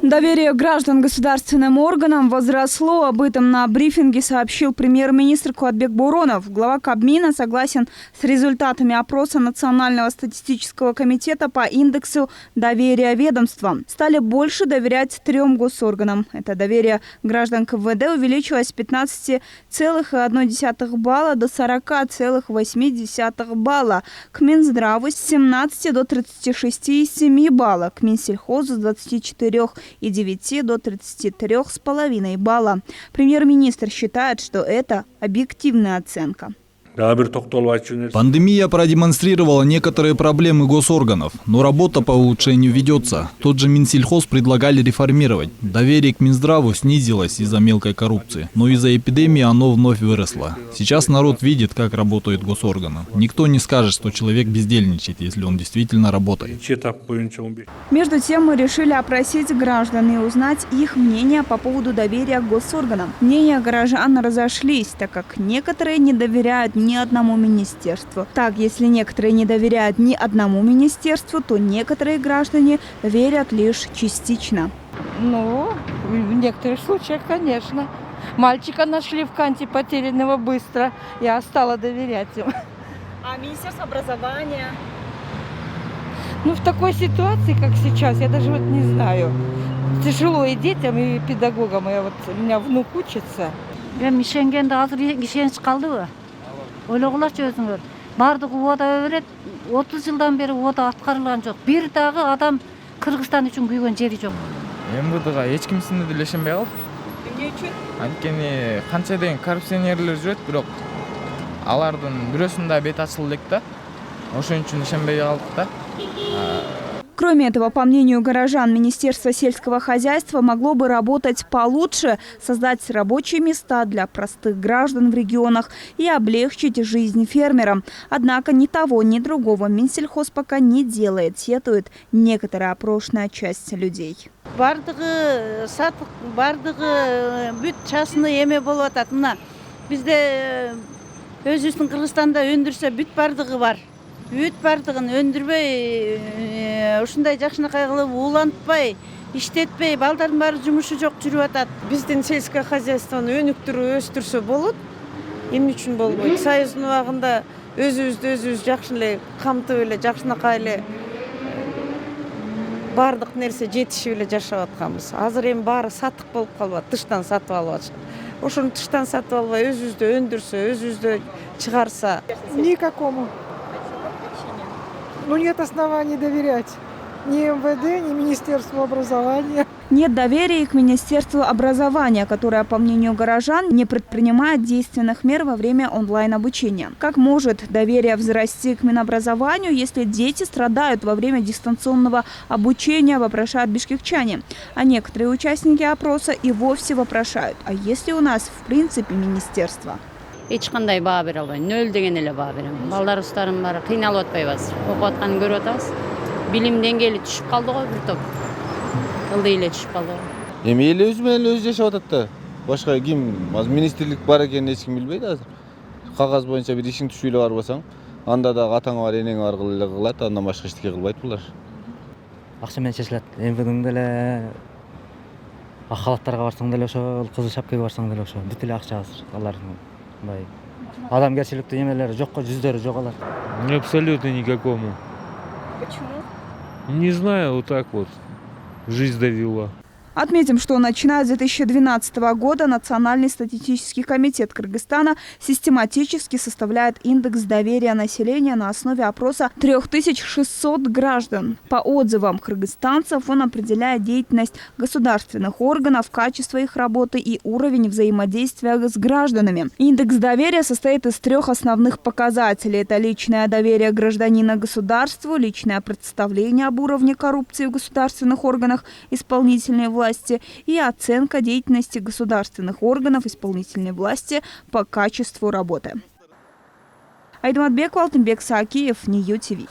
Доверие граждан государственным органам возросло. Об этом на брифинге сообщил премьер-министр Куатбек Боронов. Глава Кабмина согласен с результатами опроса Национального статистического комитета по индексу доверия ведомствам. Стали больше доверять 3 госорганам. Это доверие граждан к МВД увеличилось с 15,1 балла до 40,8 балла. К Минздраву с 17 до 36,7 балла. К Минсельхозу с 24,9 до 33,5 балла. Премьер-министр считает, что это объективная оценка. Пандемия продемонстрировала некоторые проблемы госорганов, но работа по улучшению ведется. Тот же Минсельхоз предлагали реформировать. Доверие к Минздраву снизилось из-за мелкой коррупции, но из-за эпидемии оно вновь выросло. Сейчас народ видит, как работают госорганы. Никто не скажет, что человек бездельничает, если он действительно работает. Между тем мы решили опросить граждан и узнать их мнение по поводу доверия к госорганам. Мнения горожан разошлись, так как некоторые не доверяют ни одному министерству. Так, если некоторые не доверяют ни одному министерству, то некоторые граждане верят лишь частично. Ну, в некоторых случаях, конечно. Мальчика нашли в Канте потерянного быстро. Я стала доверять им. А Министерство образования? Ну, в такой ситуации, как сейчас, я даже вот не знаю. Тяжело и детям, и педагогам. У меня внук учится. Ойлоғыларчы өзіңдер. Бардығы ода өрет, 30 жылдан бері ода атқарылған жоқ. Bir дағы адам Қырғызстан үшін күйген жері жоқ. МВД-ға ешкімсінде де ишенбей қалдық. Не үшін? Анткени канча деген коррупционерлер жүрөт, бирок алардын бирөөсүндө бет ачылды да. Ошон үчүн ишенбей калдык да. Кроме этого, по мнению горожан, Министерство сельского хозяйства могло бы работать получше, создать рабочие места для простых граждан в регионах и облегчить жизнь фермерам. Однако ни того, ни другого Минсельхоз пока не делает, сетует некоторая опрошенная часть людей. Бардығы сатық, бардығы бүт частный еме болып атат. Мына бізде өзіміздің Қырғызстанда өндірсе бүт бардығы бар. Бүт бардығын өндірбей, ушундай жакшынакай кылып уулантпай, иштетпей, балдардын баары жумушу жок жүрүп атат. Биздин сельское хозяйствону өнүктүрүп өстүрсө болот. Эмне үчүн болбойт? Союздун убагында өзүбүз жакшы эле камтып эле, жакшынакай эле бардык нерсе жетишип эле жашап атканбыз. Азыр эми баары сатык болуп калып, тыштан сатып алып атышат. Ошону тыштан сатып албай, өзүбүздө өндүрсө, өзүбүздө чыгарса. Никакому. Ну, нет оснований доверять ни МВД, ни Министерству образования. Нет доверия и к Министерству образования, которое, по мнению горожан, не предпринимает действенных мер во время онлайн-обучения. Как может доверие взрасти к Минобразованию, если дети страдают во время дистанционного обучения, вопрошают бишкекчане. А некоторые участники опроса и вовсе вопрошают, а есть ли у нас в принципе министерство? Ешқандай баға бере албайм, нөл деген эле баа берем. Балдар устарым бар, кыйналып атпайбыз. Окуп атканын көрүп атабыз. Билим деңгээли түшүп калды го бир топ. Ылдый эле түшүп калды. Эми эл өзү менен өзү жашап атат да. Башка ким, министрлик бар экенин эч ким билбейт азыр. Кагаз боюнча бир ишиң түшүп эле барбасаң, анда да атаң бар, энең бар эле кылат, андан башка эчтеке кылбайт булар. Акча менен чечилет. МВДң деле халаттарга барсаң деле ошол, кызыл шапкага барсаң деле ошол. Бүт эле акча азыр алардын. Адамгерчиликтүү эмелери жокко, жүздөрү жок алар. Абсолютно никакому. Почему? Не знаю, вот так вот. Жизнь довела. Отметим, что начиная с 2012 года Национальный статистический комитет Кыргызстана систематически составляет индекс доверия населения на основе опроса 3600 граждан. По отзывам кыргызстанцев он определяет деятельность государственных органов, качество их работы и уровень взаимодействия с гражданами. Индекс доверия состоит из 3 основных показателей. Это личное доверие гражданина государству, личное представление об уровне коррупции в государственных органах исполнительной власти и оценка деятельности государственных органов исполнительной власти по качеству работы. Айдаматбекова, Алтынбек Саакиев, Нью ТВ.